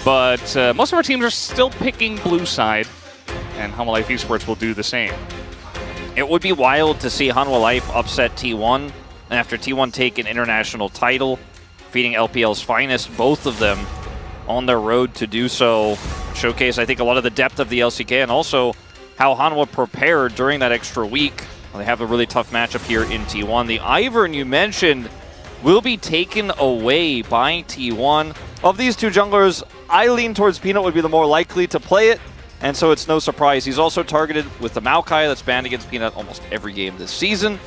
but most of our teams are still picking blue side, and Hanwha Life Esports will do the same. It would be wild to see Hanwha Life upset T1 after T1 take an international title, feeding LPL's finest, both of them on their road to do so. Showcase, I think, a lot of the depth of the LCK and also how Hanwha prepared during that extra week. They have a really tough matchup here in T1. The Ivern you mentioned will be taken away by T1. Of these two junglers, I lean towards Peanut would be the more likely to play it, and so it's no surprise. He's also targeted with the Maokai that's banned against Peanut almost every game this season.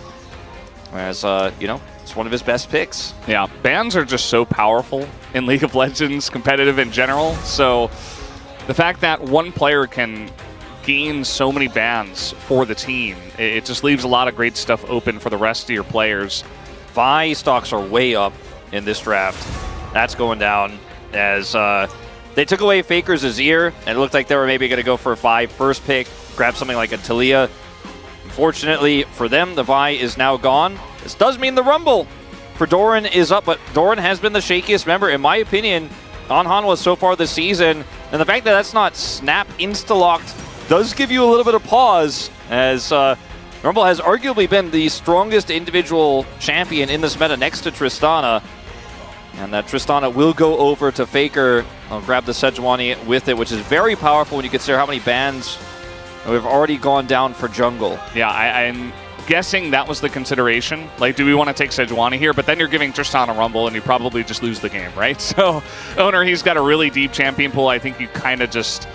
Whereas, you know, it's one of his best picks. Yeah, bans are just so powerful in League of Legends, competitive in general. So the fact that one player can gain so many bans for the team, it just leaves a lot of great stuff open for the rest of your players. Vi stocks are way up in this draft. That's going down as they took away Faker's Azir, and it looked like they were maybe going to go for a Vi first pick, grab something like a Talia. Unfortunately for them, the Vi is now gone. This does mean the Rumble for Doran is up, but Doran has been the shakiest member, in my opinion, on Hanwha so far this season. And the fact that that's not snap insta-locked does give you a little bit of pause, as Rumble has arguably been the strongest individual champion in this meta next to Tristana. And that Tristana will go over to Faker. I'll grab the Sejuani with it, which is very powerful when you consider how many bans we've already gone down for jungle. Yeah, I'm guessing that was the consideration. Like, do we want to take Sejuani here? But then you're giving Tristan a Rumble, and you probably just lose the game, right? So, Oner, he's got a really deep champion pool. I think you kind of just...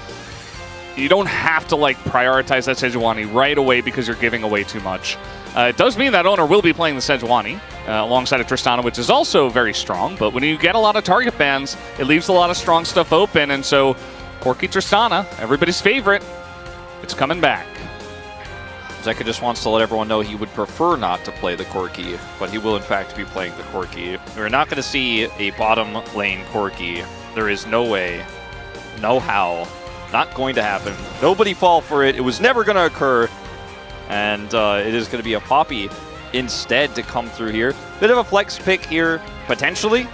You don't have to, like, prioritize that Sejuani right away because you're giving away too much. It does mean that Oner will be playing the Sejuani alongside of Tristana, which is also very strong. But when you get a lot of target bans, it leaves a lot of strong stuff open. And so, Corki Tristana, everybody's favorite, it's coming back. Zeka just wants to let everyone know he would prefer not to play the Corki, but he will in fact be playing the Corki. We're not going to see a bottom lane Corki. There is no way, no how, not going to happen. Nobody fall for it. It was never going to occur. And it is going to be a Poppy instead to come through here. Bit of a flex pick here, potentially,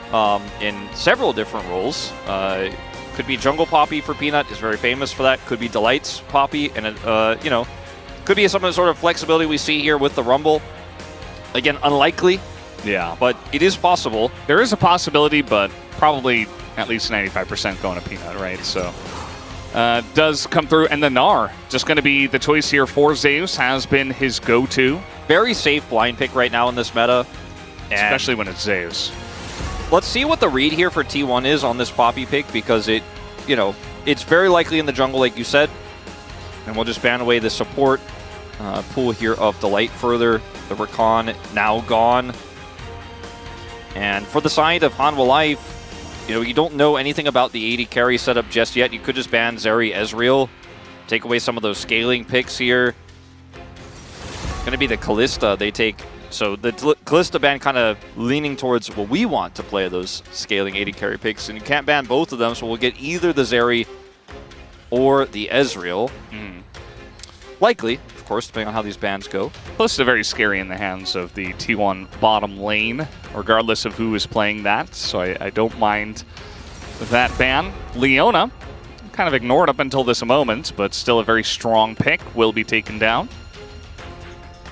in several different roles. Could be Jungle Poppy for Peanut, is very famous for that. Could be Delight's Poppy, and you know, could be some of the sort of flexibility we see here with the Rumble. Again, unlikely. Yeah. But it is possible. There is a possibility, but probably at least 95% going to Peanut, right? So, does come through. And the Gnar, just going to be the choice here for Zeus, has been his go-to. Very safe blind pick right now in this meta. Especially when it's Zeus. Let's see what the read here for T1 is on this Poppy pick, because it, you know, it's very likely in the jungle, like you said. And we'll just ban away the support pool here of Delight further. The Rakan now gone. And for the side of Hanwha Life, you know, you don't know anything about the 80 carry setup just yet. You could just ban Zeri Ezreal, take away some of those scaling picks here. It's going to be the Kalista they take. So the Kalista ban kind of leaning towards what we want to play, those scaling 80 carry picks. And you can't ban both of them, so we'll get either the Zeri or the Ezreal. Likely, of course, depending on how these bans go. Kalista very scary in the hands of the T1 bottom lane, regardless of who is playing that. So I don't mind that ban. Leona, kind of ignored up until this moment, but still a very strong pick, will be taken down.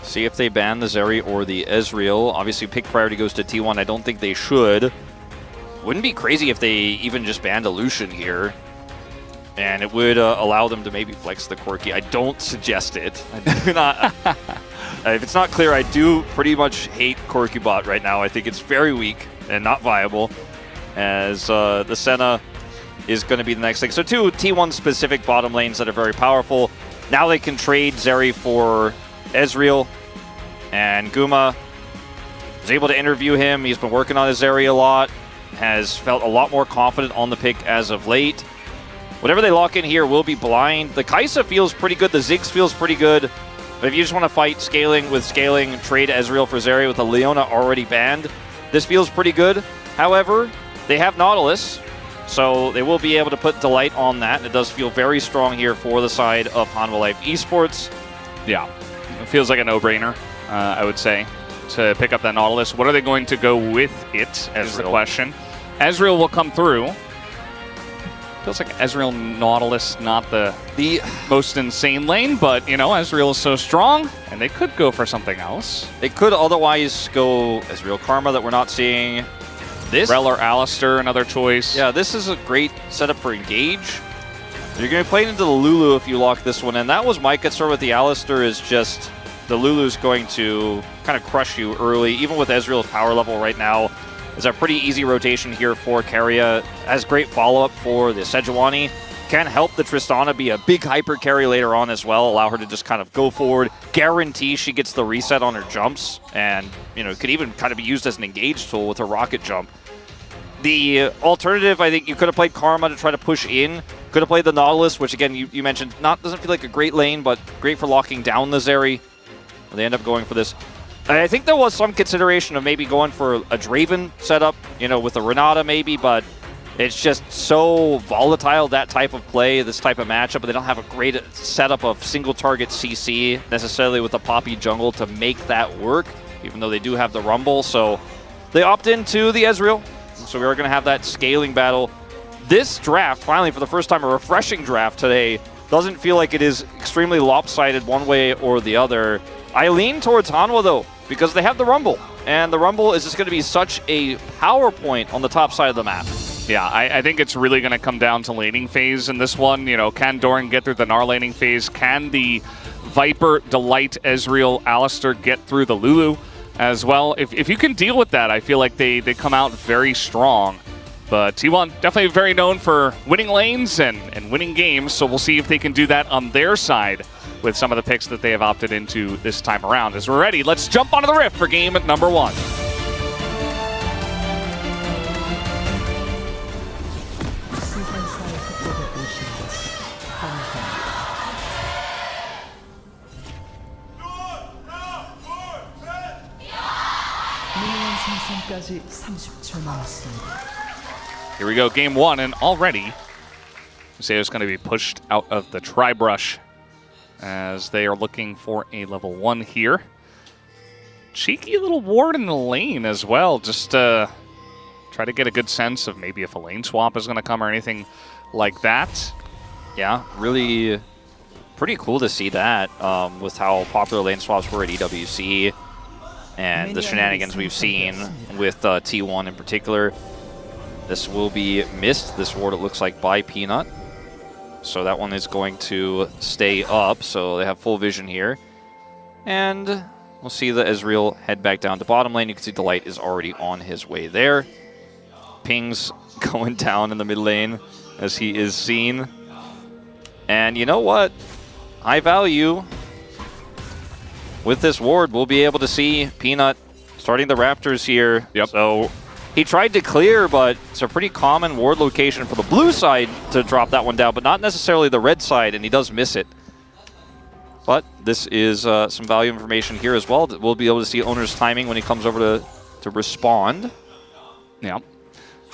See if they ban the Zeri or the Ezreal. Obviously, pick priority goes to T1. I don't think they should. Wouldn't be crazy if they even just banned a Lucian here. And it would allow them to maybe flex the Corki. I don't suggest it. I do not. If it's not clear, I do pretty much hate Corki bot right now. I think it's very weak and not viable, as the Senna is going to be the next thing. So two T1 specific bottom lanes that are very powerful. Now they can trade Zeri for Ezreal, and Guma was able to interview him. He's been working on his Zeri a lot, has felt a lot more confident on the pick as of late. Whatever they lock in here will be blind. The Kai'Sa feels pretty good. The Ziggs feels pretty good. But if you just want to fight scaling with scaling, trade Ezreal for Zeri with a Leona already banned, this feels pretty good. However, they have Nautilus, so they will be able to put Delight on that. And it does feel very strong here for the side of Hanwha Life Esports. Yeah, it feels like a no-brainer, I would say, to pick up that Nautilus. What are they going to go with it, as the question. Ezreal will come through. Feels like Ezreal Nautilus, not the most insane lane, but, you know, Ezreal is so strong, and they could go for something else. They could otherwise go Ezreal Karma that we're not seeing. This Rell or Alistair, another choice. Yeah, this is a great setup for Engage. You're going to play into the Lulu if you lock this one in. That was my concern with the Alistair, is just the Lulu's going to kind of crush you early, even with Ezreal's power level right now. It's a pretty easy rotation here for Keria. Has great follow-up for the Sejuani. Can help the Tristana be a big hyper carry later on as well. Allow her to just kind of go forward. Guarantee she gets the reset on her jumps. And, you know, could even kind of be used as an engage tool with her rocket jump. The alternative, I think you could have played Karma to try to push in. Could have played the Nautilus, which again, you mentioned, doesn't feel like a great lane, but great for locking down the Zeri. They end up going for this. I think there was some consideration of maybe going for a Draven setup, you know, with a Renata maybe, but it's just so volatile, that type of play, this type of matchup. They don't have a great setup of single target CC necessarily with a Poppy jungle to make that work, even though they do have the Rumble. So they opt into the Ezreal. So we are going to have that scaling battle. This draft, finally, for the first time, a refreshing draft today, doesn't feel like it is extremely lopsided one way or the other. I lean towards Hanwha, though, because they have the Rumble. And the Rumble is just going to be such a power point on the top side of the map. Yeah, I think it's really going to come down to laning phase in this one. You know, can Doran get through the Gnar laning phase? Can the Viper, Delight, Ezreal, Alistair get through the Lulu as well? If you can deal with that, I feel like they come out very strong. But T1 definitely very known for winning lanes and winning games, so we'll see if they can do that on their side with some of the picks that they have opted into this time around. As we're ready, let's jump onto the rift for game number 1. Here we go, game 1, and already Zeus going to be pushed out of the Tri-Brush as they are looking for a level 1 here. Cheeky little ward in the lane as well, just to try to get a good sense of maybe if a lane swap is going to come or anything like that. Yeah, really pretty cool to see that with how popular lane swaps were at EWC and the shenanigans we've seen with T1 in particular. This will be missed, this ward, it looks like, by Peanut. So that one is going to stay up, so they have full vision here. And we'll see the Ezreal head back down to bottom lane. You can see Delight is already on his way there. Ping's going down in the mid lane as he is seen. And you know what? High value. With this ward, we'll be able to see Peanut starting the Raptors here. Yep. So he tried to clear, but it's a pretty common ward location for the blue side to drop that one down, but not necessarily the red side, and he does miss it. But this is some value information here as well. We'll be able to see Oner's timing when he comes over to respond. Yeah.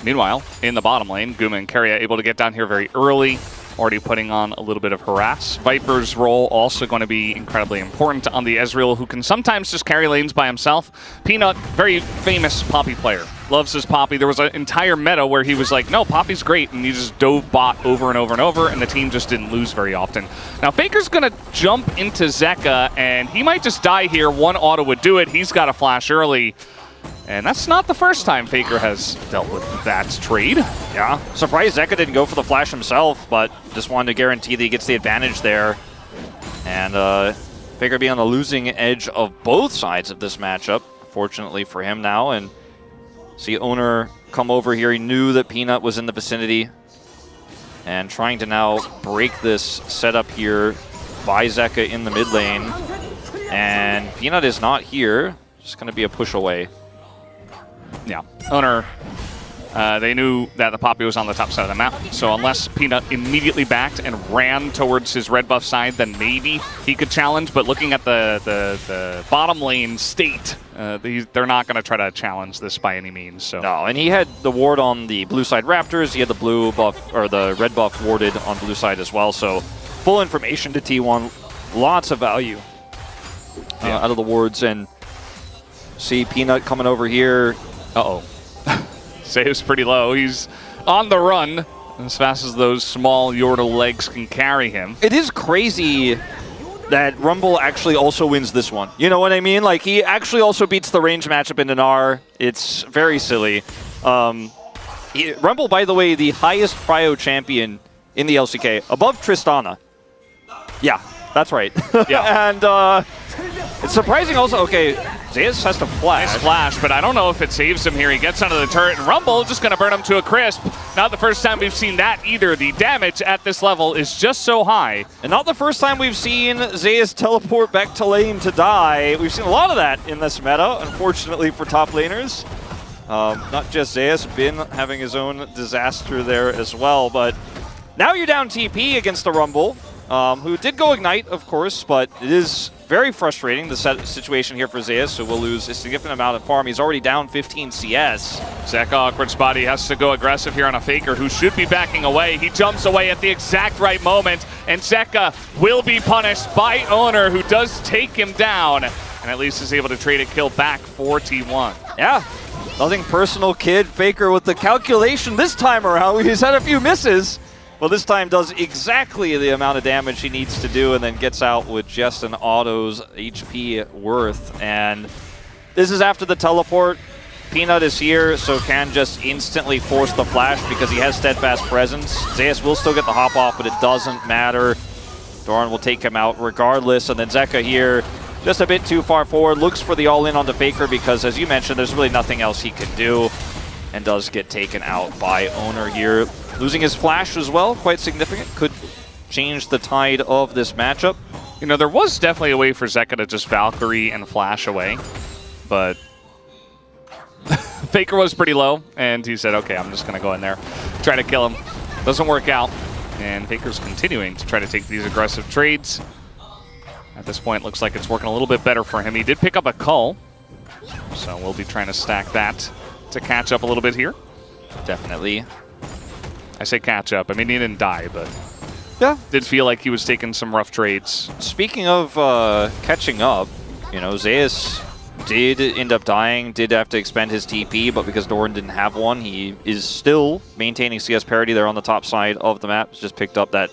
Meanwhile, in the bottom lane, Guma and Keria able to get down here very early, already putting on a little bit of harass. Viper's role also going to be incredibly important on the Ezreal, who can sometimes just carry lanes by himself. Peanut, very famous Poppy player. Loves his Poppy. There was an entire meta where he was like, no, Poppy's great, and he just dove bot over and over and over, and the team just didn't lose very often. Now, Faker's going to jump into Zeka, and he might just die here. One auto would do it. He's got a flash early. And that's not the first time Faker has dealt with that trade. Yeah, surprised Zeka didn't go for the flash himself, but just wanted to guarantee that he gets the advantage there. And Faker being on the losing edge of both sides of this matchup, fortunately for him now. And see Oner come over here. He knew that Peanut was in the vicinity. And trying to now break this setup here by Zeka in the mid lane. And Peanut is not here. Just going to be a push away. Yeah, Oner, they knew that the Poppy was on the top side of the map, so unless Peanut immediately backed and ran towards his red buff side, then maybe he could challenge, but looking at the bottom lane state, they're not going to try to challenge this by any means. So. No, and he had the ward on the blue side Raptors, he had the blue buff, or the red buff warded on blue side as well, so full information to T1, lots of value out of the wards, and see Peanut coming over here. Uh-oh. Zeus pretty low. He's on the run. as fast as those small Yordle legs can carry him. It is crazy that Rumble actually also wins this one. You know what I mean? Like, he actually also beats the range matchup in Oner. It's very silly. Rumble, by the way, the highest prio champion in the LCK, above Tristana. Yeah, that's right. Yeah. And it's surprising also, okay, Zeus has to flash. Nice flash, but I don't know if it saves him here. He gets onto the turret, and Rumble just going to burn him to a crisp. Not the first time we've seen that either. The damage at this level is just so high. And not the first time we've seen Zeus teleport back to lane to die. We've seen a lot of that in this meta, unfortunately for top laners. Not just Zeus, Bin having his own disaster there as well. But now you're down TP against the Rumble, who did go Ignite, of course, but it is very frustrating, the situation here for Zeus, who will lose a significant amount of farm. He's already down 15 CS. Zeka, awkward spot. He has to go aggressive here on a Faker who should be backing away. He jumps away at the exact right moment, and Zeka will be punished by Oner, who does take him down, and at least is able to trade a kill back for T1. Yeah, nothing personal, kid. Faker with the calculation this time around. He's had a few misses. Well, this time does exactly the amount of damage he needs to do and then gets out with just an auto's HP worth. And this is after the teleport. Peanut is here, so can just instantly force the flash because he has steadfast presence. Zeus will still get the hop off, but it doesn't matter. Doran will take him out regardless. And then Zeka here, just a bit too far forward, looks for the all-in onto Faker because, as you mentioned, there's really nothing else he can do. And does get taken out by Oner here. Losing his flash as well, quite significant. Could change the tide of this matchup. You know, there was definitely a way for Zeka to just Valkyrie and flash away, but Faker was pretty low, and he said, okay, I'm just going to go in there, try to kill him. Doesn't work out, and Faker's continuing to try to take these aggressive trades. At this point, looks like it's working a little bit better for him. He did pick up a cull, so we'll be trying to stack that to catch up a little bit here. Definitely. I say catch up. I mean, he didn't die, but yeah, did feel like he was taking some rough trades. Speaking of catching up, you know, Zeus did end up dying, did have to expend his TP, but because Doran didn't have one, he is still maintaining CS parity there on the top side of the map. He's just picked up that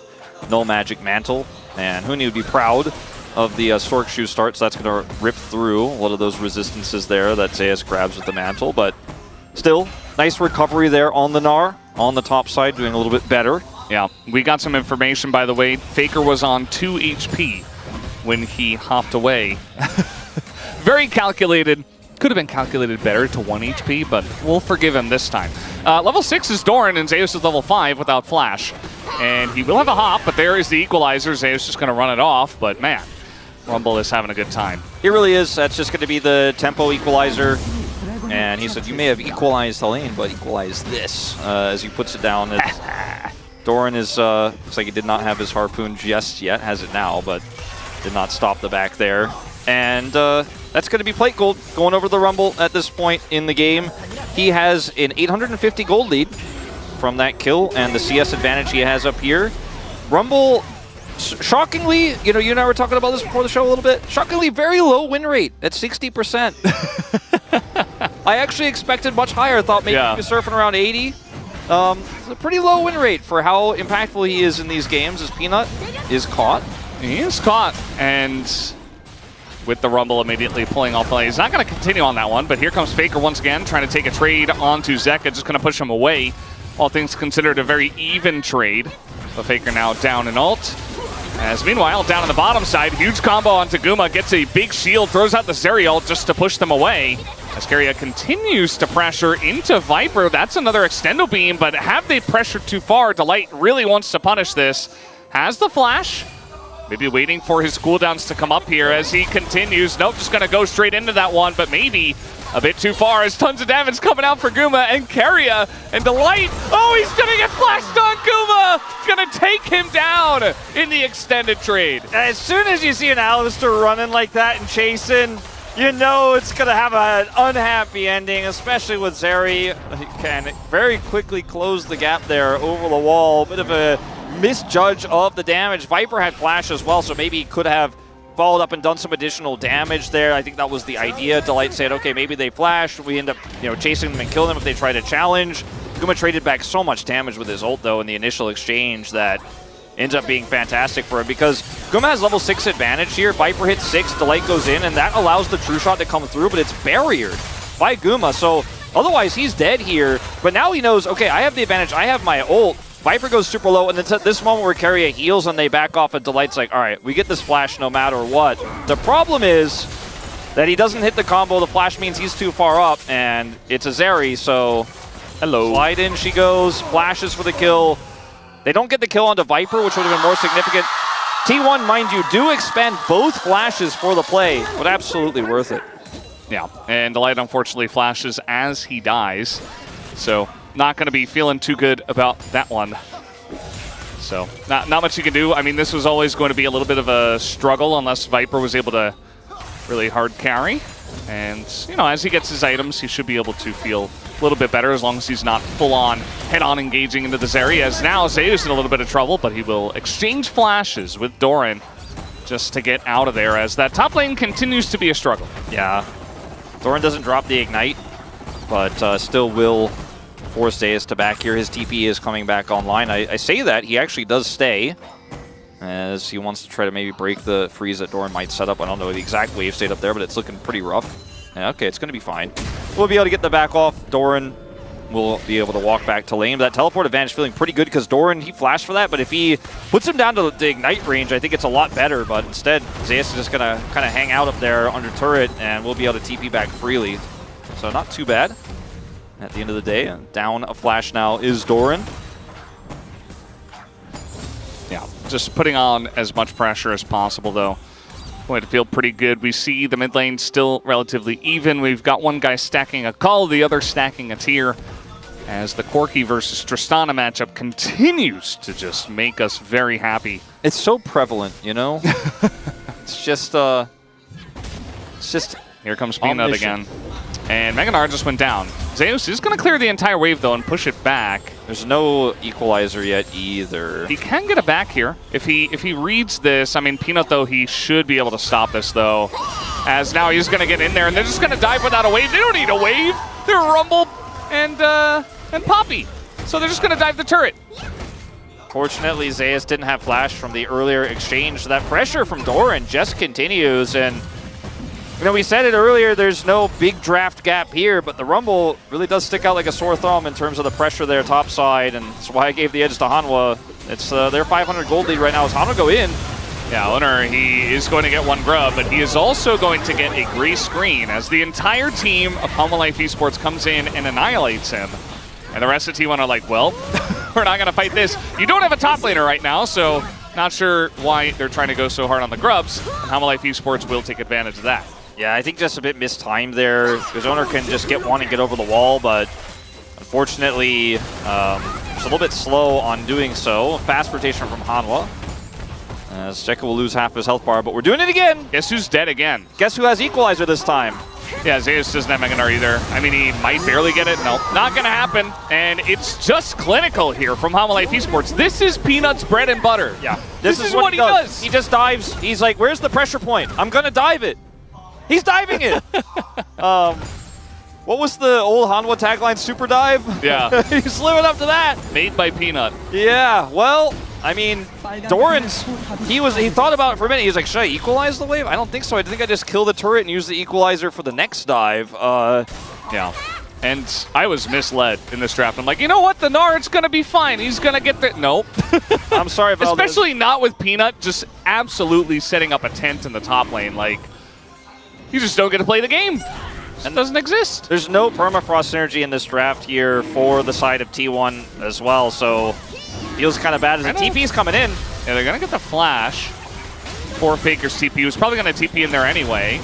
no magic mantle, and Huni would be proud of the Stork Shoe start, so that's going to rip through a lot of those resistances there that Zeus grabs with the mantle, but still, nice recovery there on the Gnar, on the top side, doing a little bit better. Yeah, we got some information, by the way. Faker was on 2 HP when he hopped away. Very calculated. Could have been calculated better to 1 HP, but we'll forgive him this time. Level 6 is Doran, and Zeus is level 5 without flash. And he will have a hop, but there is the equalizer. Zeus just going to run it off, but man, Rumble is having a good time. He really is. That's just going to be the tempo equalizer. And he said, you may have equalized the lane, but equalize this, as he puts it down. Doran is, looks like he did not have his harpoon just yet, has it now, but did not stop the back there. And that's going to be plate gold going over the Rumble at this point in the game. He has an 850 gold lead from that kill and the CS advantage he has up here. Rumble, shockingly, you know, you and I were talking about this before the show a little bit, shockingly very low win rate at 60%. I actually expected much higher. Thought maybe he was surfing around 80. It's a pretty low win rate for how impactful he is in these games, as Peanut is caught. He is caught, and with the Rumble immediately pulling off the lane. He's not going to continue on that one, but here comes Faker once again, trying to take a trade onto Zeka, just going to push him away. All things considered, a very even trade. But Faker now down in ult. As meanwhile, down on the bottom side, huge combo onto Guma, gets a big shield, throws out the Zeri ult just to push them away. As Keria continues to pressure into Viper. That's another extendo beam, but have they pressured too far? Delight really wants to punish this. Has the flash. Maybe waiting for his cooldowns to come up here as he continues. Nope, just going to go straight into that one, but maybe a bit too far as tons of damage coming out for Guma and Keria and Delight. Oh, he's going to get flashed on Guma. Going to take him down in the extended trade. As soon as you see an Alistair running like that and chasing, you know it's going to have an unhappy ending, especially with Zeri. He can very quickly close the gap there over the wall. Bit of a misjudge of the damage. Viper had flash as well, so maybe he could have followed up and done some additional damage there. I think that was the idea. Delight said, okay, maybe they flash. We end up, you know, chasing them and killing them if they try to challenge. Guma traded back so much damage with his ult, though, in the initial exchange that ends up being fantastic for him because Guma has level 6 advantage here. Viper hits 6, Delight goes in, and that allows the true shot to come through, but it's barriered by Guma, so otherwise he's dead here. But now he knows, okay, I have the advantage, I have my ult. Viper goes super low, and it's at this moment where Keria heals and they back off, and Delight's like, all right, we get this flash no matter what. The problem is that he doesn't hit the combo. The flash means he's too far up, and it's a Zeri, so hello. Slide in she goes, flashes for the kill. They don't get the kill onto Viper, which would have been more significant. T1, mind you, do expend both flashes for the play, but absolutely worth it. Yeah, and Delight unfortunately flashes as he dies, so not going to be feeling too good about that one. So not much you can do. I mean, this was always going to be a little bit of a struggle unless Viper was able to really hard carry. And, you know, as he gets his items, he should be able to feel a little bit better as long as he's not full-on, head-on engaging into the Zeri. As now, Zeus in a little bit of trouble, but he will exchange flashes with Doran just to get out of there as that top lane continues to be a struggle. Yeah. Doran doesn't drop the Ignite, but still will force Zeus to back here. His TP is coming back online. I say that, he actually does stay, as he wants to try to maybe break the freeze that Doran might set up. I don't know the exact wave state up there, but it's looking pretty rough. Yeah, okay, it's going to be fine. We'll be able to get the back off. Doran will be able to walk back to lane. That teleport advantage feeling pretty good because Doran, he flashed for that, but if he puts him down to the Ignite range, I think it's a lot better, but instead, Zeus is just going to kind of hang out up there under turret, and we'll be able to TP back freely. So not too bad at the end of the day. Down a flash now is Doran. Yeah, just putting on as much pressure as possible, though. Going to feel pretty good. We see the mid lane still relatively even. We've got one guy stacking a call, the other stacking a tier, as the Corki versus Tristana matchup continues to just make us very happy. It's so prevalent, you know? It's just here comes Peanut again. And Meganar just went down. Zeus is going to clear the entire wave, though, and push it back. There's no equalizer yet either. He can get it back here. If he reads this, I mean, Peanut, though, he should be able to stop this, though. As now he's going to get in there, and they're just going to dive without a wave. They don't need a wave. They're Rumble and Poppy. So they're just going to dive the turret. Fortunately, Zeus didn't have flash from the earlier exchange, so that pressure from Doran just continues, and you know, we said it earlier, there's no big draft gap here, but the Rumble really does stick out like a sore thumb in terms of the pressure there top side, and that's why I gave the edge to Hanwha. It's their 500 gold lead right now as Hanwha go in. Yeah, Oner, he is going to get one grub, but he is also going to get a gray screen as the entire team of Hanwha Life Esports comes in and annihilates him. And the rest of T1 are like, well, we're not going to fight this. You don't have a top laner right now, so not sure why they're trying to go so hard on the grubs. And Hanwha Life Esports will take advantage of that. Yeah, I think just a bit mistimed there, because Oner can just get one and get over the wall, but unfortunately, just a little bit slow on doing so. Fast rotation from Hanwha. As Zeka will lose half his health bar, but we're doing it again! Guess who's dead again? Guess who has equalizer this time? Yeah, Zeus doesn't have Meganar either. I mean, he might barely get it. Nope, not going to happen. And it's just clinical here from Hanwha Life Esports. This is Peanut's bread and butter. Yeah, this is what he does. He just dives. He's like, where's the pressure point? I'm going to dive it. He's diving it. What was the old Hanwha tagline? Super dive? Yeah. He's living up to that. Made by Peanut. Yeah, well, I mean, Doran's, he thought about it for a minute. He was like, should I equalize the wave? I don't think so. I think I just kill the turret and use the equalizer for the next dive. Yeah. And I was misled in this draft. I'm like, you know what? The Nard's going to be fine. He's going to get the... Nope. I'm sorry about this. Especially not with Peanut just absolutely setting up a tent in the top lane. Like, you just don't get to play the game. It doesn't exist. There's no permafrost synergy in this draft here for the side of T1 as well, so feels kind of bad as the TP's coming in. Yeah, they're going to get the flash for Faker's TP. He was probably going to TP in there anyway.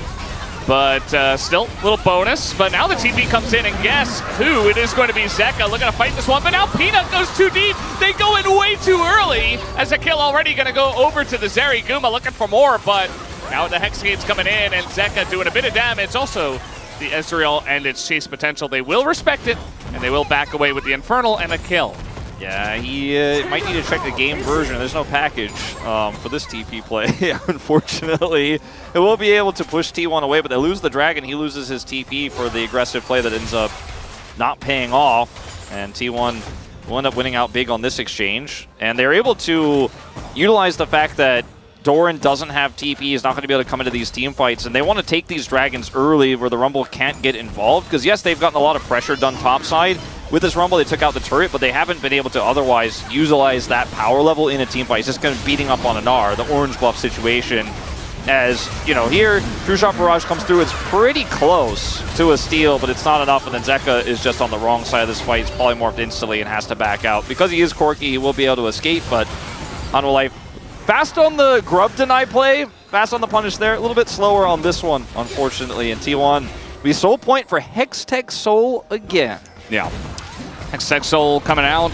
But still, little bonus. But now the TP comes in, and guess who? It is going to be Zeka looking to fight this one. But now Peanut goes too deep. They go in way too early as a kill already going to go over to the Zeri. Guma looking for more, but now the Hex Gate's coming in, and Zeka doing a bit of damage. Also, the Ezreal and its chase potential, they will respect it, and they will back away with the Infernal and a kill. Yeah, he might need to check the game version. There's no package for this TP play, unfortunately. It will be able to push T1 away, but they lose the Dragon. He loses his TP for the aggressive play that ends up not paying off. And T1 will end up winning out big on this exchange. And they're able to utilize the fact that Doran doesn't have TP, he's not going to be able to come into these team fights, and they want to take these dragons early where the Rumble can't get involved, because yes, they've gotten a lot of pressure done topside. With this Rumble, they took out the turret, but they haven't been able to otherwise utilize that power level in a team fight. It's just kind of beating up on Oner, the orange buff situation. As, you know, here, True Shot Barrage comes through, it's pretty close to a steal, but it's not enough, and then Zeka is just on the wrong side of this fight. He's polymorphed instantly and has to back out. Because he is quirky, he will be able to escape, but Hanwha Life fast on the grub deny play, fast on the punish there, a little bit slower on this one, unfortunately. And T1, we soul point for Hextech Soul again. Yeah. Hextech Soul coming out.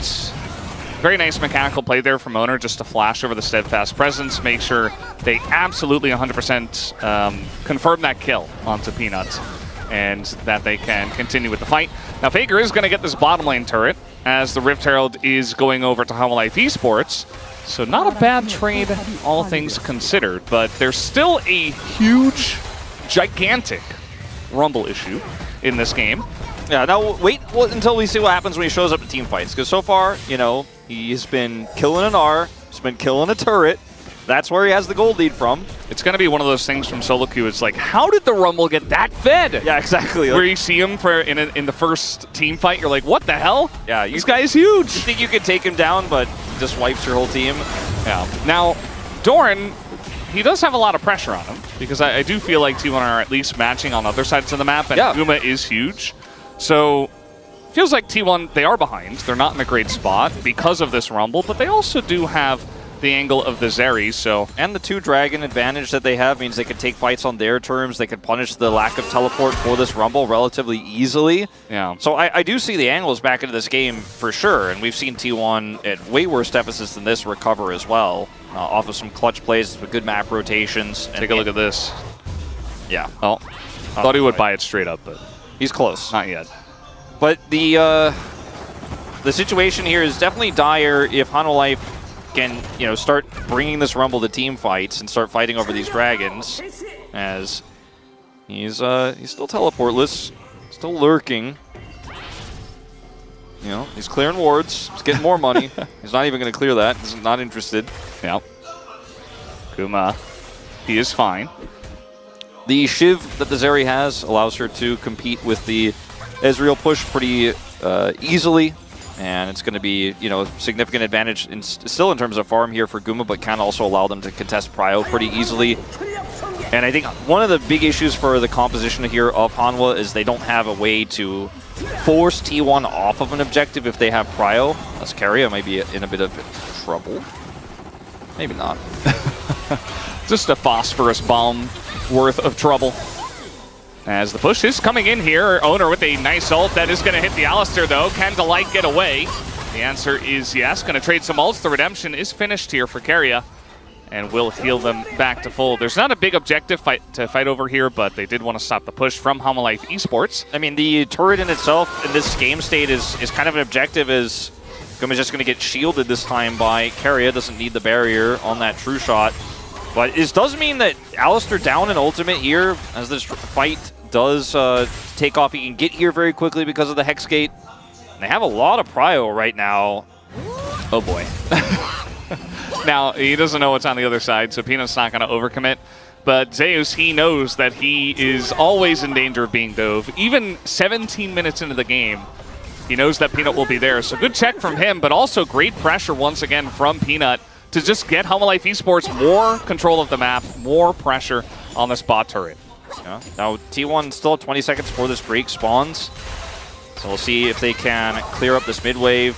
Very nice mechanical play there from Oner, just to flash over the Steadfast Presence, make sure they absolutely 100% confirm that kill onto Peanut, and that they can continue with the fight. Now Faker is going to get this bottom lane turret, as the Rift Herald is going over to Hanwha Life Esports. So not a bad trade, all things considered, but there's still a huge, gigantic Rumble issue in this game. Yeah, now wait until we see what happens when he shows up to team fights, because so far, you know, he's been killing an R, he's been killing a turret. That's where he has the gold lead from. It's going to be one of those things from solo queue. It's like, how did the Rumble get that fed? Yeah, exactly. Where you see him in the first team fight, you're like, what the hell? Yeah, this guy's huge. You think you could take him down, but he just wipes your whole team. Yeah. Now, Doran, he does have a lot of pressure on him, because I do feel like T1 are at least matching on other sides of the map, and Guma is huge. So, feels like T1, they are behind. They're not in a great spot because of this Rumble, but they also do have the angle of the Zeri, so... And the 2-dragon advantage that they have means they can take fights on their terms. They can punish the lack of teleport for this Rumble relatively easily. Yeah. So I do see the angles back into this game for sure, and we've seen T1 at way worse deficits than this recover as well, off of some clutch plays with good map rotations. Take a look at this. Yeah. Oh, thought he would buy it straight up, but... He's close. Not yet. But the situation here is definitely dire if Hanwha Life can, you know, start bringing this Rumble to team fights and start fighting over these dragons, as he's still teleportless, still lurking. You know, he's clearing wards, he's getting more money. He's not even going to clear that. He's not interested. Yep. Guma, he is fine. The Shiv that the Zeri has allows her to compete with the Ezreal push pretty easily. And it's going to be, you know, significant advantage still in terms of farm here for Guma, but can also allow them to contest Prio pretty easily. And I think one of the big issues for the composition here of Hanwha is they don't have a way to force T1 off of an objective if they have Prio. As Keria might be in a bit of trouble. Maybe not. Just a phosphorus bomb worth of trouble. As the push is coming in here, Oner with a nice ult that is going to hit the Alistar though. Can Delight get away? The answer is yes. Going to trade some ults. The redemption is finished here for Keria, and will heal them back to full. There's not a big objective to fight over here, but they did want to stop the push from Hanwha Life Esports. I mean, the turret in itself in this game state is kind of an objective, as Guma's just going to get shielded this time by Keria. Doesn't need the barrier on that true shot. But this does mean that Alistar down in ultimate here, as this fight does take off. He can get here very quickly because of the Hex Gate. And they have a lot of Prio right now. Oh boy. Now, he doesn't know what's on the other side, so Peanut's not going to overcommit. But Zeus, he knows that he is always in danger of being dove. Even 17 minutes into the game, he knows that Peanut will be there. So good check from him, but also great pressure once again from Peanut to just get Hanwha Life Esports more control of the map, more pressure on this bot turret. Yeah. Now, T1 still 20 seconds before this break spawns. So we'll see if they can clear up this mid wave.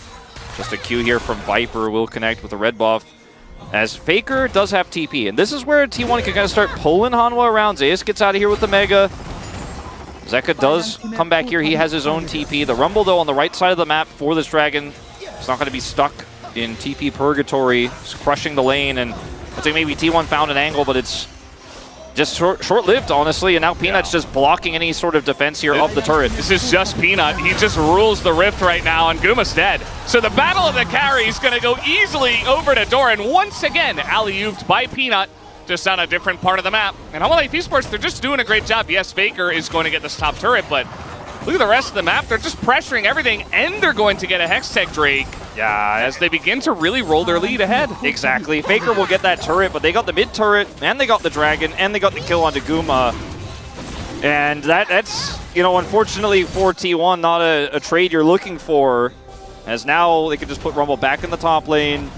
Just a Q here from Viper will connect with the red buff. As Faker does have TP. And this is where T1 can kind of start pulling Hanwha around. Zeus gets out of here with the Mega. Zeka does come back here. He has his own TP. The Rumble, though, on the right side of the map for this Dragon. It's not going to be stuck in TP Purgatory. It's crushing the lane. And I think maybe T1 found an angle, but it's just short-lived, honestly, and now Peanut's just blocking any sort of defense here of the turret. This is just Peanut. He just rules the Rift right now, and Guma's dead. So the battle of the carry is going to go easily over to Doran. Once again, alley-ooped by Peanut, just on a different part of the map. And Hanwha Life Esports, they're just doing a great job. Yes, Faker is going to get this top turret, but look at the rest of the map. They're just pressuring everything, and they're going to get a Hextech Drake. Yeah, as they begin to really roll their lead ahead. Exactly. Faker will get that turret, but they got the mid turret, and they got the dragon, and they got the kill onto Guma. And that's, you know, unfortunately for T1, not a trade you're looking for, as now they can just put Rumble back in the top lane.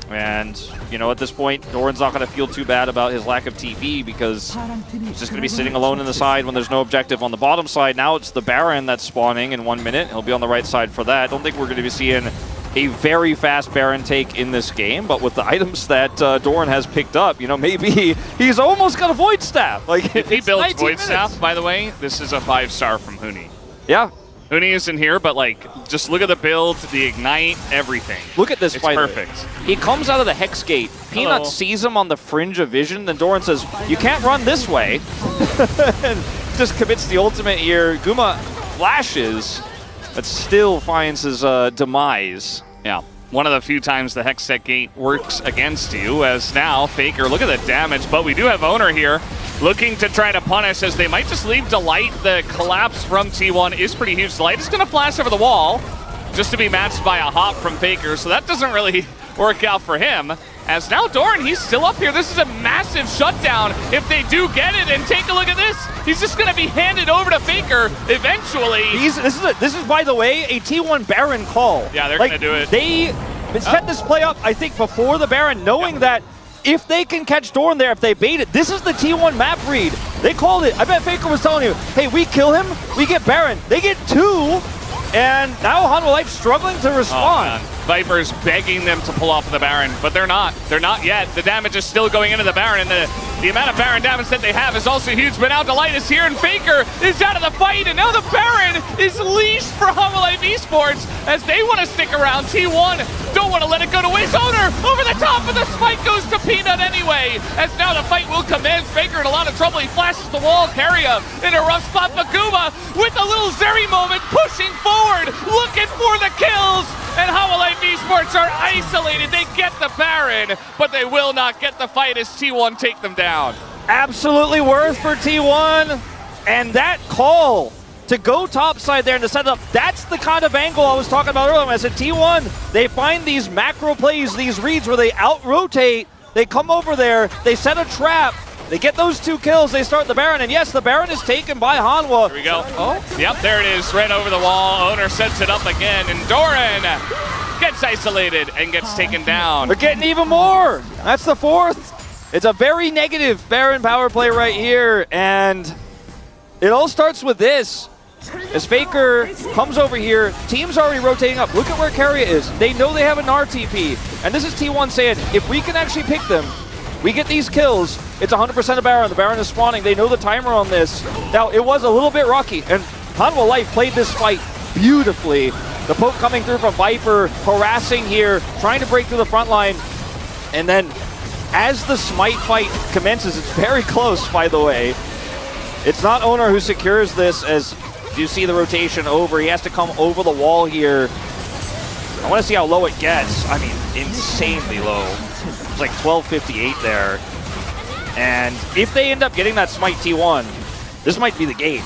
And, you know, at this point, Doran's not going to feel too bad about his lack of TP because he's just going to be sitting alone in the side when there's no objective on the bottom side. Now it's the Baron that's spawning in 1 minute. He'll be on the right side for that. Don't think we're going to be seeing a very fast Baron take in this game, but with the items that Doran has picked up, you know, maybe he's almost got a Void Staff. Like, if he builds Void Staff, by the way, this is a 5-star from Huni. Yeah. Huni is in here, but like, just look at the build, the ignite, everything. Look at this fight. Perfect. He comes out of the Hex Gate. Peanut sees him on the fringe of vision. Then Doran says, "You can't run this way." And just commits the ultimate here. Guma flashes, but still finds his demise. Yeah. One of the few times the Hextech Gate works against you, as now Faker, look at the damage, but we do have Oner here looking to try to punish, as they might just leave Delight. The collapse from T1 is pretty huge. Delight is going to flash over the wall just to be matched by a hop from Faker, so that doesn't really work out for him. As now Doran, he's still up here. This is a massive shutdown if they do get it, and take a look at this. He's just going to be handed over to Faker eventually. This is, by the way, a T1 Baron call. Yeah, they're going to do it. They set this play up, I think, before the Baron, knowing that if they can catch Doran there, if they bait it, this is the T1 map read. They called it. I bet Faker was telling you, hey, we kill him, we get Baron. They get 2, and now Hanwha Life struggling to respond. Oh, Viper's begging them to pull off the Baron, but they're not. They're not yet. The damage is still going into the Baron, and the amount of Baron damage that they have is also huge. But now Delight is here, and Faker is out of the fight, and now the Baron is leashed for Hanwha Life Esports as they want to stick around. T1 don't want to let it go to waste. Oner over the top, and the spike goes to Peanut anyway, as now the fight will commence. Faker in a lot of trouble. He flashes the wall. Keria in a rough spot. Baguma with a little Zeri moment, pushing forward, looking for the kills. And Hanwha Life Esports are isolated. They get the Baron, but they will not get the fight as T1 take them down. Absolutely worth for T1. And that call to go topside there and to set it up, that's the kind of angle I was talking about earlier. When I said T1, they find these macro plays, these reads where they out-rotate, they come over there, they set a trap, they get those 2 kills, they start the Baron, and yes, the Baron is taken by Hanwha. Here we go. Oh, yep, there it is, right over the wall. Oner sets it up again, and Doran gets isolated and gets taken down. They're getting even more. That's the 4th. It's a very negative Baron power play right here, and it all starts with this. As Faker comes over here, team's already rotating up. Look at where Keria is. They know they have an RTP, and this is T1 saying, if we can actually pick them, we get these kills, it's 100% a Baron. The Baron is spawning. They know the timer on this. Now, it was a little bit rocky, and Hanwha Life played this fight beautifully. The poke coming through from Viper, harassing here, trying to break through the front line. And then, as the Smite fight commences, it's very close, by the way. It's not Oner who secures this, as you see the rotation over. He has to come over the wall here. I want to see how low it gets. I mean, insanely low. It's like 1258 there. And if they end up getting that Smite T1, this might be the game.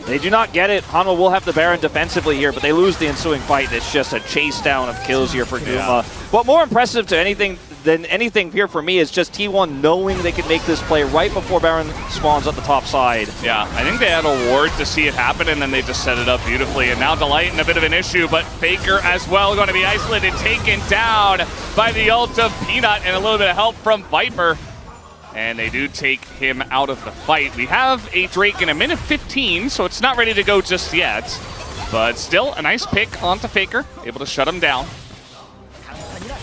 They do not get it. Hanwha will have the Baron defensively here, but they lose the ensuing fight. It's just a chase down of kills here for Guma. Yeah. But more impressive than anything here for me is just T1 knowing they can make this play right before Baron spawns at the top side. Yeah, I think they had a ward to see it happen, and then they just set it up beautifully. And now Delight in a bit of an issue, but Faker as well going to be isolated, taken down by the ult of Peanut, and a little bit of help from Viper. And they do take him out of the fight. We have a Drake in a minute 15, so it's not ready to go just yet. But still, a nice pick onto Faker, able to shut him down.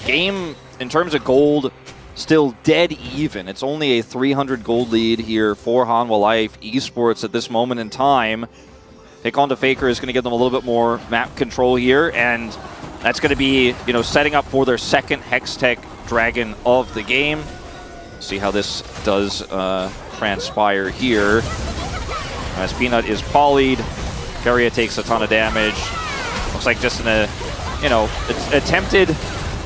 Game, in terms of gold, still dead even. It's only a 300 gold lead here for Hanwha Life Esports at this moment in time. Pick onto Faker is going to give them a little bit more map control here, and that's going to be, you know, setting up for their second Hextech Dragon of the game. See how this does transpire here. As Peanut is polyed, Keria takes a ton of damage. Looks like just an attempted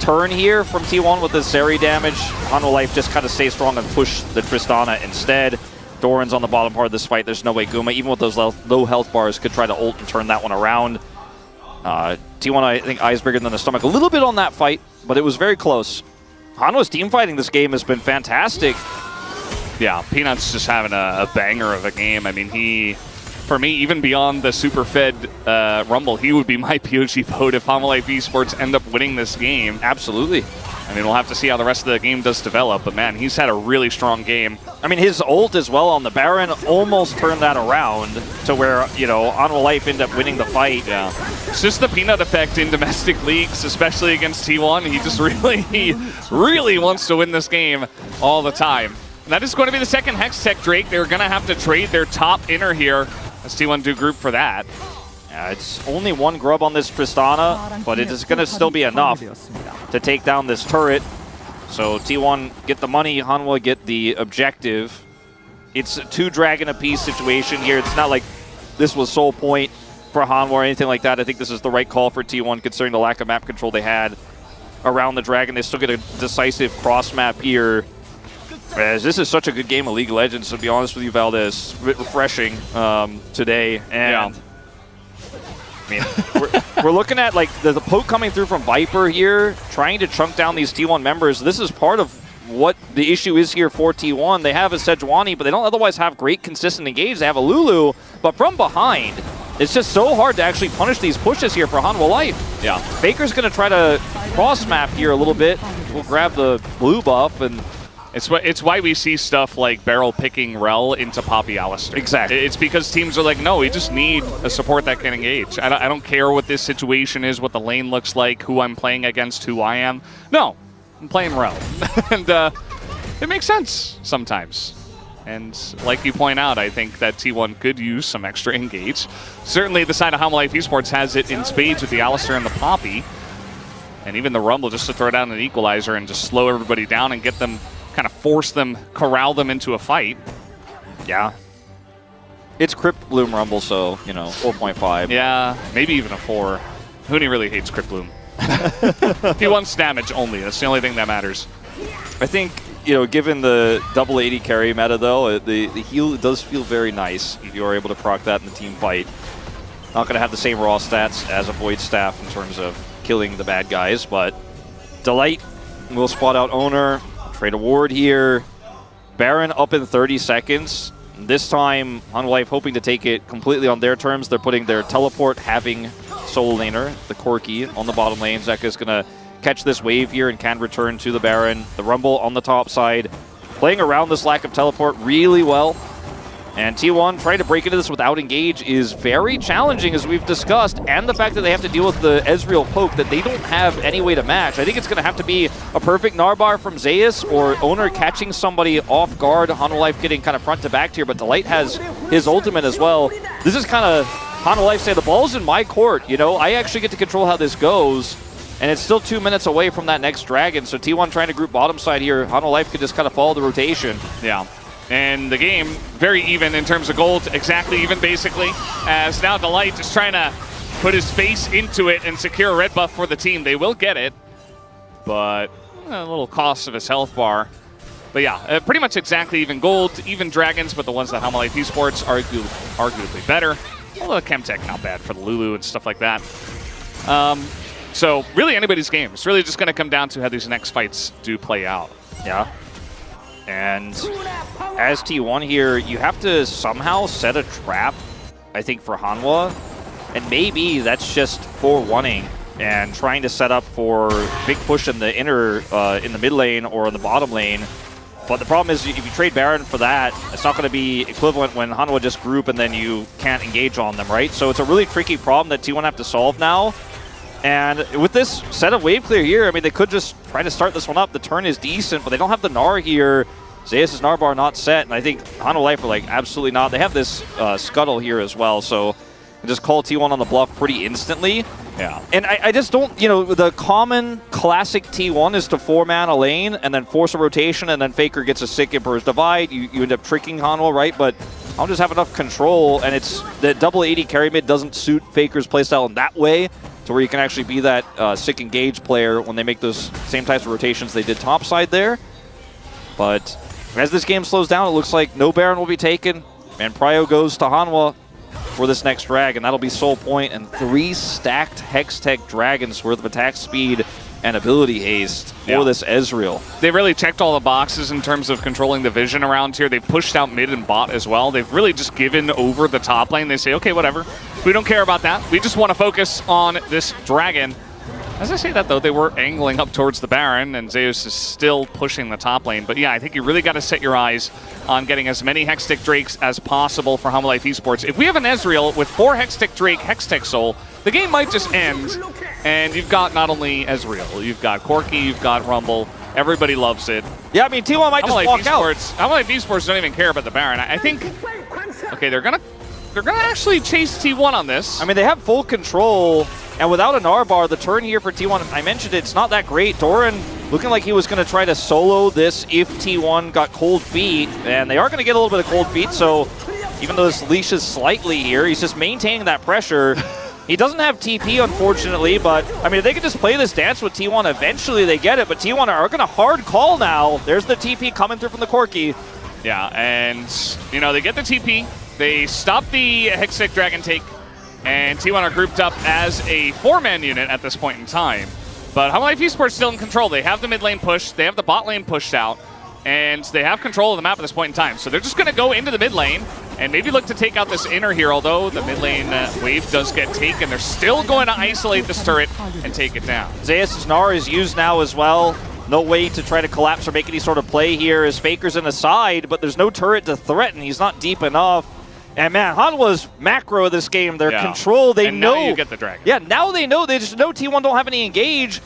turn here from T1 with the Zeri damage. Hanwha Life just kind of stay strong and push the Tristana instead. Doran's on the bottom part of this fight. There's no way Guma, even with those low health bars, could try to ult and turn that one around. T1, I think, eyes bigger than the stomach. A little bit on that fight, but it was very close. Hanwha's team fighting this game has been fantastic. Yeah, Peanut's just having a banger of a game. I mean, for me, even beyond the super fed Rumble, he would be my POG vote if Hanwha Life Esports end up winning this game. Absolutely. I mean, we'll have to see how the rest of the game does develop, but man, he's had a really strong game. I mean, his ult as well on the Baron almost turned that around to where, you know, Hanwha Life ended up winning the fight. Yeah. It's just the Peanut effect in domestic leagues, especially against T1. He just really wants to win this game all the time. And that is going to be the second Hex Tech Drake. They're going to have to trade their top inner here as T1 do group for that. Yeah, it's only one grub on this Tristana, but it is going to still be enough to take down this turret. So T1 get the money, Hanwha get the objective. It's a 2 dragon apiece situation here. It's not like this was sole point for Hanwha or anything like that. I think this is the right call for T1 considering the lack of map control they had around the dragon. They still get a decisive cross map here. As this is such a good game of League of Legends, to be honest with you, Valdez. A bit refreshing today. And yeah. I mean, we're looking at like the poke coming through from Viper here, trying to chunk down these T1 members. This is part of what the issue is here for T1. They have a Sejuani, but they don't otherwise have great consistent engage. They have a Lulu, but from behind, it's just so hard to actually punish these pushes here for Hanwha Life. Yeah. Faker's going to try to cross map here a little bit. We'll grab the blue buff and... It's why we see stuff like barrel picking Rel into Poppy Alistair. Exactly. It's because teams are like, no, we just need a support that can engage. I don't care what this situation is, what the lane looks like, who I'm playing against, who I am. No, I'm playing Rel. And it makes sense sometimes. And like you point out, I think that T1 could use some extra engage. Certainly the side of Hanwha Life Esports has it in spades with the Alistair and the Poppy. And even the Rumble just to throw down an equalizer and just slow everybody down and get them, kind of force them, corral them into a fight. Yeah. It's Crypt Bloom Rumble, so, you know, 4.5. Yeah, maybe even a 4. Hooney really hates Crypt Bloom. He wants damage only. That's the only thing that matters. I think, you know, given the double 80 carry meta, though, the heal does feel very nice if you are able to proc that in the team fight. Not going to have the same raw stats as a Void Staff in terms of killing the bad guys, but Delight will spot out Oner. Trade a ward here. Baron up in 30 seconds. This time, Hanwha Life hoping to take it completely on their terms. They're putting their teleport having solo laner, the Corki, on the bottom lane. Zeka is going to catch this wave here and can return to the Baron. The Rumble on the top side. Playing around this lack of teleport really well. And T1 trying to break into this without engage is very challenging, as we've discussed, and the fact that they have to deal with the Ezreal poke that they don't have any way to match. I think it's going to have to be a perfect Narbar from Zeus or Oner catching somebody off guard, Hanwha Life getting kind of front to back here, but Delight has his ultimate as well. This is kind of Hanwha Life saying, the ball's in my court, you know? I actually get to control how this goes, and it's still 2 minutes away from that next dragon, so T1 trying to group bottom side here. Hanwha Life could just kind of follow the rotation. Yeah. And the game, very even in terms of gold, exactly even basically, as now Delight is trying to put his face into it and secure a red buff for the team. They will get it, but a little cost of his health bar. But yeah, pretty much exactly even gold, even dragons, but the ones that Hanwha Life Esports are arguably better. Although Chemtech not bad for the Lulu and stuff like that. So really anybody's game. It's really just going to come down to how these next fights do play out. Yeah. And as T1 here, you have to somehow set a trap, I think, for Hanwha. And maybe that's just 4-1ing and trying to set up for big push in the inner, in the mid lane or in the bottom lane. But the problem is if you trade Baron for that, it's not going to be equivalent when Hanwha just group and then you can't engage on them, right? So it's a really tricky problem that T1 have to solve now. And with this set of wave clear here, I mean, they could just try to start this one up. The turn is decent, but they don't have the Gnar here. Zeus' Gnar bar not set, and I think Hanwha Life are like, absolutely not. They have this Scuttle here as well, so just call T1 on the bluff pretty instantly. Yeah. And I just don't, you know, the common classic T1 is to 4-man a lane and then force a rotation, and then Faker gets a sick Emperor's Divide. You end up tricking Hanwha, right? But I don't just have enough control, and it's the double 80 carry mid doesn't suit Faker's playstyle in that way, to where you can actually be that sick engage player when they make those same types of rotations they did topside there. But As this game slows down, it looks like no Baron will be taken, and Prio goes to Hanwha for this next drag, and that'll be Soul Point and 3 stacked Hextech Dragons worth of attack speed and ability haste for this Ezreal. They've really checked all the boxes in terms of controlling the vision around here. They've pushed out mid and bot as well. They've really just given over the top lane. They say, okay, whatever. We don't care about that. We just want to focus on this dragon. As I say that, though, they were angling up towards the Baron, and Zeus is still pushing the top lane. But yeah, I think you really got to set your eyes on getting as many Hextech Drakes as possible for Humble Life Esports. If we have an Ezreal with 4 Hextech Drake, Hextech Soul, the game might just end, and you've got not only Ezreal, you've got Corki, you've got Rumble. Everybody loves it. Yeah, I mean, T1 might just walk out. Humble Life Esports don't even care about the Baron. I think, okay, they're gonna actually chase T1 on this. I mean, they have full control. And without an R-bar, the turn here for T1, I mentioned it's not that great. Doran looking like he was going to try to solo this if T1 got cold feet. And they are going to get a little bit of cold feet, so even though this leashes slightly here, he's just maintaining that pressure. He doesn't have TP, unfortunately, but, I mean, if they could just play this dance with T1, eventually they get it. But T1 are going to hard call now. There's the TP coming through from the Corki. Yeah, and, you know, they get the TP. They stop the Hextech Dragon take. And T1 are grouped up as a 4-man unit at this point in time. But Humble Life Esports still in control. They have the mid lane pushed, they have the bot lane pushed out, and they have control of the map at this point in time. So they're just going to go into the mid lane and maybe look to take out this inner here, although the mid lane wave does get taken. They're still going to isolate this turret and take it down. Zeus' Gnar is used now as well. No way to try to collapse or make any sort of play here as Faker's in the side, but there's no turret to threaten. He's not deep enough. And man, Hanwha's macro this game. Their control, they know. Now you get the dragon. Yeah, now they know. They just know T1 don't have any engage.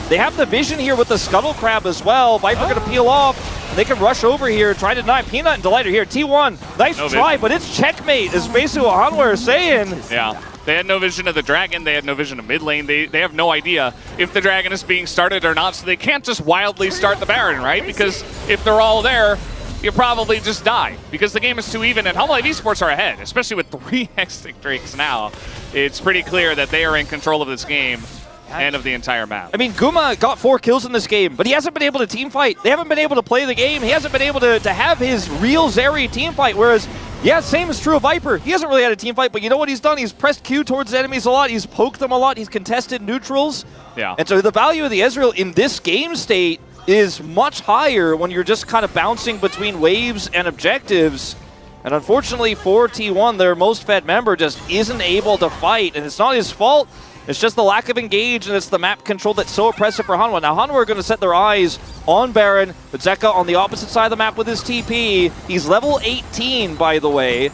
They have the vision here with the Scuttle Crab as well. Viper going to peel off. They can rush over here, try to deny. Peanut and Delight are here. T1, nice try, but it's checkmate, is basically what Hanwha are saying. Yeah, they had no vision of the dragon. They had no vision of mid lane. They have no idea if the dragon is being started or not, so they can't just wildly start the Baron, right? Because if they're all there, you probably just die because the game is too even, and Humble Life Esports are ahead, especially with 3 Hextech Drakes now. It's pretty clear that they are in control of this game and of the entire map. I mean, Guma got 4 kills in this game, but he hasn't been able to team fight. They haven't been able to play the game. He hasn't been able to have his real Zeri team fight, whereas, yeah, same is true of Viper. He hasn't really had a team fight, but you know what he's done? He's pressed Q towards enemies a lot. He's poked them a lot. He's contested neutrals. Yeah. And so the value of the Ezreal in this game state is much higher when you're just kind of bouncing between waves and objectives. And unfortunately for T1, their most fed member just isn't able to fight. And it's not his fault. It's just the lack of engage, and it's the map control that's so oppressive for Hanwha. Now, Hanwha are going to set their eyes on Baron, but Zeka on the opposite side of the map with his TP. He's level 18, by the way,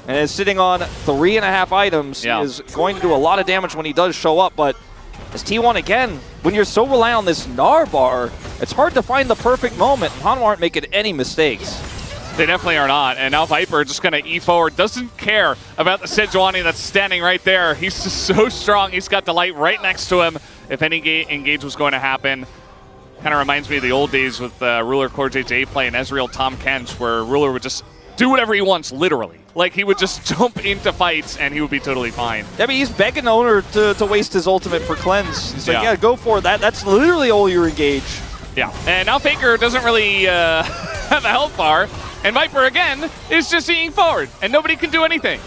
and is sitting on 3.5 items. Yeah. He is going to do a lot of damage when he does show up, but as T1, again, when you're so reliant on this Gnar bar, it's hard to find the perfect moment. Hanwha aren't making any mistakes. They definitely are not, and now Viper just going to E forward, doesn't care about the Sejuani that's standing right there. He's just so strong. He's got Delight right next to him if any engage was going to happen. Kind of reminds me of the old days with Ruler Core JJ play and Ezreal Tom Kench, where Ruler would just do whatever he wants, literally. Like, he would just jump into fights and he would be totally fine. I mean, he's begging Oner to waste his ultimate for cleanse. He's like, yeah, go for it. That's literally all you engage. Yeah, and now Faker doesn't really have a health bar, and Viper, again, is just eating forward, and nobody can do anything.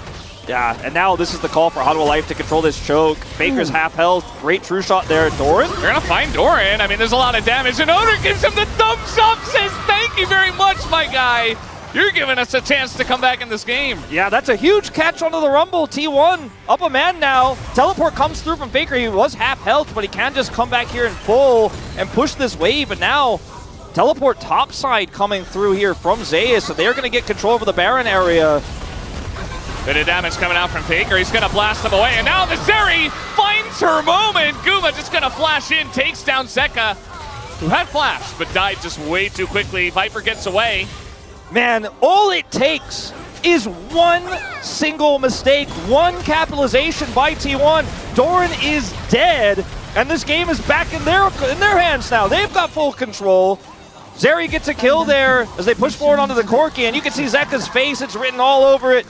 Yeah, and now this is the call for Hanwha Life to control this choke. Faker's half health. Great true shot there. Doran? They're going to find Doran. I mean, there's a lot of damage, and Oner gives him the thumbs up, says, thank you very much, my guy. You're giving us a chance to come back in this game. Yeah, that's a huge catch onto the Rumble. T1 up a man now. Teleport comes through from Faker. He was half health, but he can just come back here and pull and push this wave. And now teleport topside coming through here from Zeus. So they're going to get control over the Baron area. Bit of damage coming out from Faker. He's going to blast them away. And now the Zeri finds her moment. Guma just going to flash in, takes down Zeka, who had flashed, but died just way too quickly. Viper gets away. Man, all it takes is one single mistake, one capitalization by T1. Doran is dead, and this game is back in their hands now. They've got full control. Zeri gets a kill there as they push forward onto the Corki, and you can see Zeka's face. It's written all over it.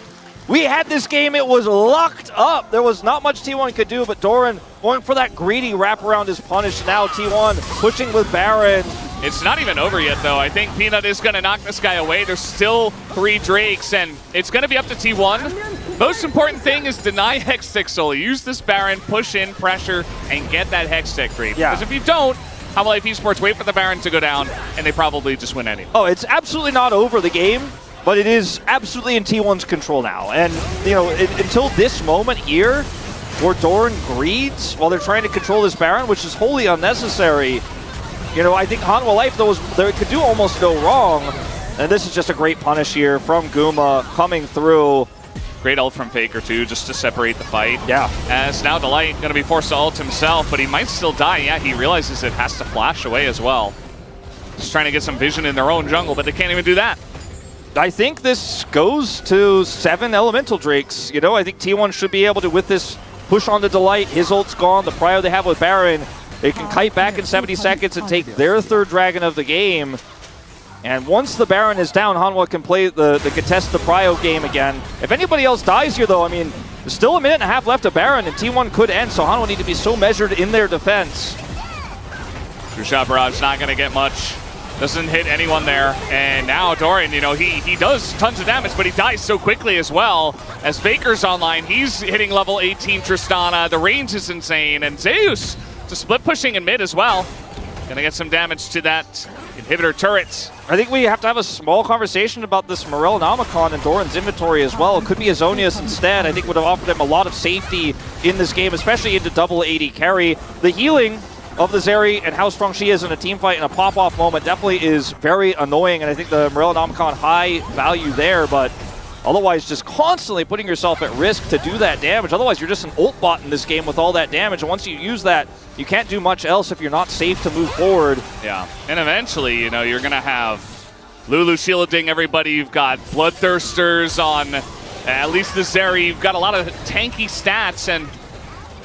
We had this game. It was locked up. There was not much T1 could do, but Doran going for that greedy wrap around is punished. Now T1 pushing with Baron. It's not even over yet, though. I think Peanut is going to knock this guy away. There's still 3 Drakes, and it's going to be up to T1. Most important thing is deny Hextech Soul. Use this Baron, push in, pressure, and get that Hextech creep. Yeah. Because if you don't, Half-Life Esports wait for the Baron to go down, and they probably just win anyway. Oh, it's absolutely not over the game, but it is absolutely in T1's control now. And, you know, until this moment here, where Doran greeds while they're trying to control this Baron, which is wholly unnecessary. You know, I think Hanwha Life, though, there could do almost no wrong. And this is just a great punish here from Guma coming through. Great ult from Faker, too, just to separate the fight. Yeah. As now Delight going to be forced to ult himself, but he might still die. Yeah, he realizes it has to flash away as well. Just trying to get some vision in their own jungle, but they can't even do that. I think this goes to 7 Elemental Drakes. You know, I think T1 should be able to, with this push on the Delight, his ult's gone, the prio they have with Baron, they can kite back in 70 seconds and take their 3rd dragon of the game. And once the Baron is down, Hanwha can play the contest the prio game again. If anybody else dies here, though, I mean, there's still a minute and a half left to Baron, and T1 could end, so Hanwha need to be so measured in their defense. True-Shot Barrage not going to get much. Doesn't hit anyone there. And now Doran, you know, he does tons of damage, but he dies so quickly as well. As Faker's online, he's hitting level 18 Tristana. The range is insane. And Zeus just split pushing in mid as well. Gonna get some damage to that inhibitor turret. I think we have to have a small conversation about this Morel Nomicon and Doran's inventory as well. It could be Azonius instead. I think would have offered him a lot of safety in this game, especially into double AD carry. The healing of the Zeri and how strong she is in a team fight in a pop-off moment definitely is very annoying, and I think the Morel Nomicon high value there, but otherwise just constantly putting yourself at risk to do that damage. Otherwise you're just an ult bot in this game with all that damage, and once you use that, you can't do much else if you're not safe to move forward. Yeah, and eventually, you know, you're gonna have Lulu shielding everybody. You've got Bloodthirsters on at least the Zeri. You've got a lot of tanky stats, and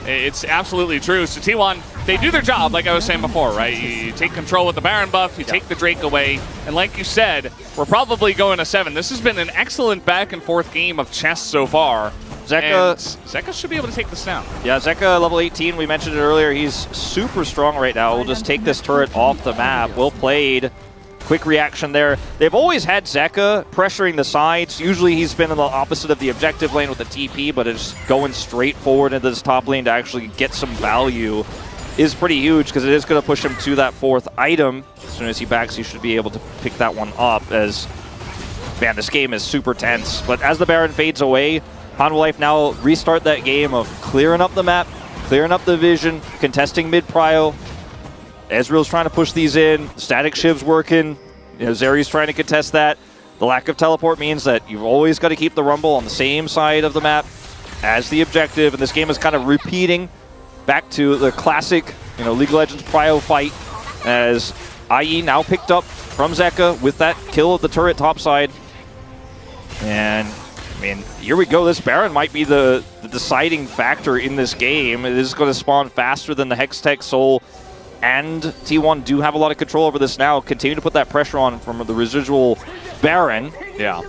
it's absolutely true. So T1, they do their job, like I was saying before, right? You take control with the Baron buff, you take the Drake away, and like you said, we're probably going to 7. This has been an excellent back and forth game of chess so far. Zeka should be able to take this down. Yeah, Zeka level 18, we mentioned it earlier, he's super strong right now. We'll just take this turret off the map. Well played. Quick reaction there. They've always had Zeka pressuring the sides. Usually he's been in the opposite of the objective lane with the TP, but it's going straight forward into this top lane to actually get some value is pretty huge, because it is going to push him to that 4th item. As soon as he backs, he should be able to pick that one up, as, man, this game is super tense. But as the Baron fades away, Hanwha Life now restart that game of clearing up the map, clearing up the vision, contesting mid-prio. Ezreal's trying to push these in. Static Shiv's working. You know, Zeri's trying to contest that. The lack of teleport means that you've always got to keep the Rumble on the same side of the map as the objective, and this game is kind of repeating back to the classic, you know, League of Legends prio fight, as IE now picked up from Zeka with that kill of the turret topside. And, I mean, here we go. This Baron might be the deciding factor in this game. It is going to spawn faster than the Hextech Soul, and T1 do have a lot of control over this now. Continue to put that pressure on from the residual Baron. Yeah.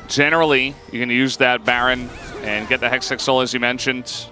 Generally, you can use that Baron and get the Hextech Soul, as you mentioned.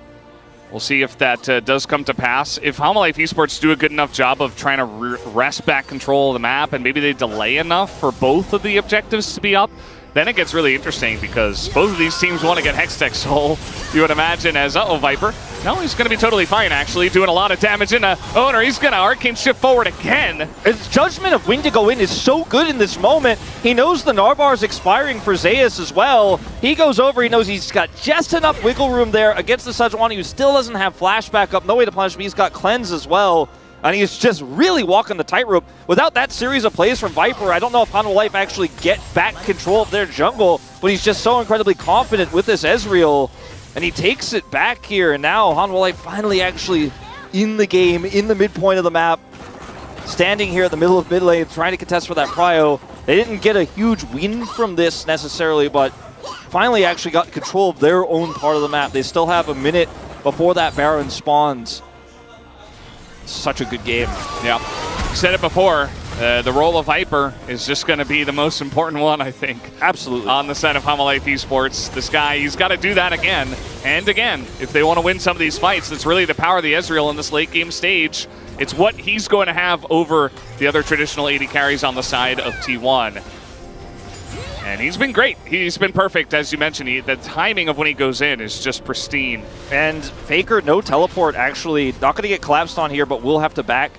We'll see if that does come to pass. If Hanwha Life Esports do a good enough job of trying to wrest back control of the map, and maybe they delay enough for both of the objectives to be up, then it gets really interesting, because both of these teams want to get Hextech Soul, you would imagine, as, uh-oh, Viper. No, he's going to be totally fine, actually, doing a lot of damage into Oner. He's going to Arcane Shift forward again. His judgment of when to go in is so good in this moment. He knows the Narbar is expiring for Zeus as well. He goes over, he knows he's got just enough wiggle room there against the Sejuani, who still doesn't have flashback up, no way to punish him. He's got Cleanse as well. And he's just really walking the tightrope. Without that series of plays from Viper, I don't know if Hanwha Life actually get back control of their jungle, but he's just so incredibly confident with this Ezreal, and he takes it back here, and now Hanwha Life finally actually in the game, in the midpoint of the map, standing here at the middle of mid lane, trying to contest for that prio. They didn't get a huge win from this necessarily, but finally actually got control of their own part of the map. They still have a minute before that Baron spawns. Such a good game. Yeah, said it before, the role of Viper is just going to be the most important one, I think. Absolutely. On the side of Hanwha Life Esports. This guy, he's got to do that again and again if they want to win some of these fights. That's really the power of the Ezreal in this late game stage. It's what he's going to have over the other traditional AD carries on the side of T1. And he's been great. He's been perfect, as you mentioned. The timing of when he goes in is just pristine. And Faker, no teleport, actually. Not going to get collapsed on here, but will have to back.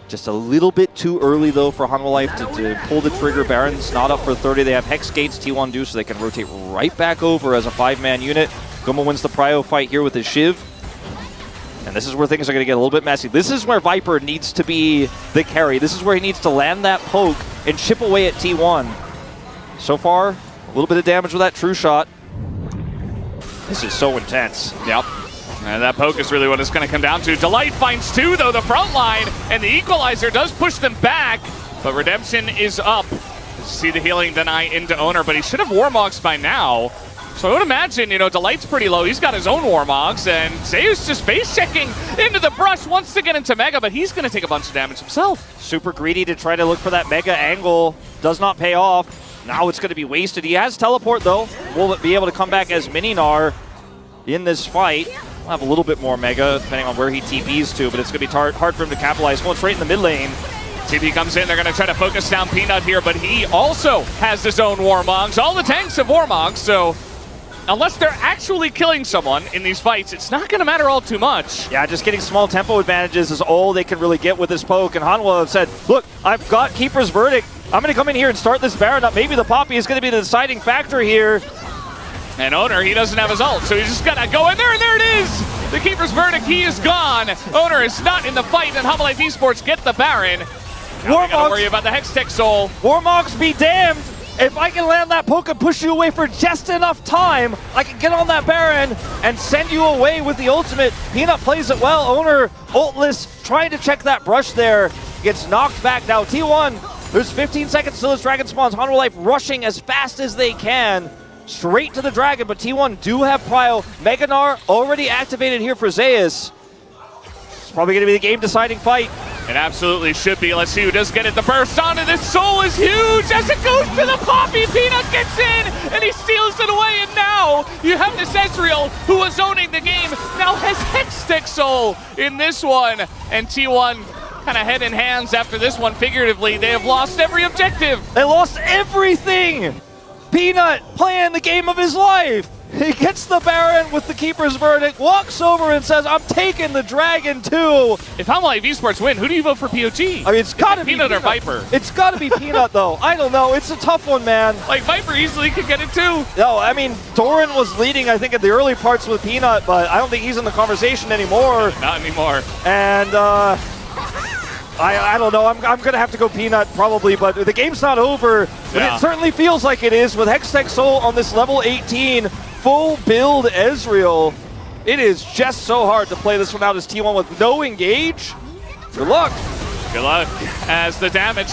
Just a little bit too early, though, for Hanwha Life to pull the trigger. Baron's not up for 30. They have Hex Gates, T1 do, so they can rotate right back over as a 5-man unit. Guma wins the prio fight here with his Shiv. And this is where things are going to get a little bit messy. This is where Viper needs to be the carry. This is where he needs to land that poke and chip away at T1. So far, a little bit of damage with that true shot. This is so intense. Yep. And that poke is really what it's going to come down to. Delight finds two, though, the front line, and the equalizer does push them back, but Redemption is up. See the healing deny into Oner, but he should have Warmogs by now. So I would imagine, you know, Delight's pretty low. He's got his own Warmogs, and Zeus just face-checking into the brush, wants to get into Mega, but he's going to take a bunch of damage himself. Super greedy to try to look for that Mega angle. Does not pay off. Now it's going to be wasted. He has teleport, though. Will be able to come back as Mininar in this fight. We'll have a little bit more Mega, depending on where he TPs to, but it's going to be hard for him to capitalize. Going straight in the mid lane. TP comes in. They're going to try to focus down Peanut here, but he also has his own Warmogs. All the tanks have Warmogs, so unless they're actually killing someone in these fights, it's not going to matter all too much. Yeah, just getting small tempo advantages is all they can really get with this poke. And Hanwha have said, look, I've got Keeper's Verdict. I'm going to come in here and start this Baron up. Maybe the Poppy is going to be the deciding factor here. And Oner, he doesn't have his ult, so he's just got to go in there, and there it is! The Keeper's Verdict, he is gone. Oner is not in the fight, and Hanwha Life Esports get the Baron. Now we gotta worry about the Hextech Soul. Warmogs be damned! If I can land that poke and push you away for just enough time, I can get on that Baron and send you away with the ultimate. Peanut plays it well. Oner, ultless, trying to check that brush there. Gets knocked back now. T1, there's 15 seconds till this Dragon spawns. Hanwha Life rushing as fast as they can. Straight to the Dragon, but T1 do have prio. Meganar already activated here for Zeus. It's probably going to be the game-deciding fight. It absolutely should be. Let's see who does get it. The burst onto this Soul is huge as it goes to the Poppy. Peanut gets in, and he steals it away, and now you have this Ezreal, who was owning the game, now has Hextech Soul in this one. And T1 kind of head in hands after this one, figuratively. They have lost every objective. They lost everything! Peanut playing the game of his life. He gets the Baron with the Keeper's Verdict, walks over and says, I'm taking the Dragon too. If Hanwha Life Esports win, who do you vote for POG? I mean, it's got to be Peanut or Viper. It's got to be Peanut, though. I don't know. It's a tough one, man. Like, Viper easily could get it too. No, I mean, Doran was leading, I think, at the early parts with Peanut, but I don't think he's in the conversation anymore. Not anymore. And, I don't know. I'm going to have to go Peanut probably, but the game's not over. But yeah. It certainly feels like it is with Hextech Soul on this level 18 full build Ezreal. It is just so hard to play this one out as T1 with no engage. Good luck. Good luck as the damage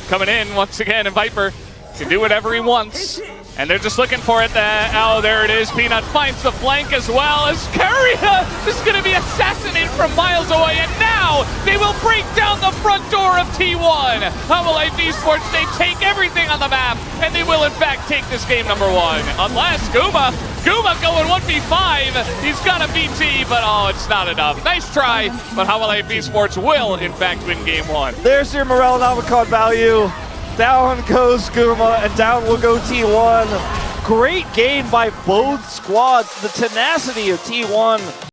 coming in once again, and Viper can do whatever he wants. And they're just looking for it. Oh, there it is. Peanut finds the flank as well as Keria is going to be assassinated from miles away. And now they will break down the front door of T1. Hanwha Life Esports, they take everything on the map, and they will in fact take this game number one. Unless Guma going 1v5. He's got a BT, but oh, it's not enough. Nice try, but Hanwha Life Esports will in fact win game one. There's your morale and avocado value. Down goes Guma, and down will go T1. Great game by both squads. The tenacity of T1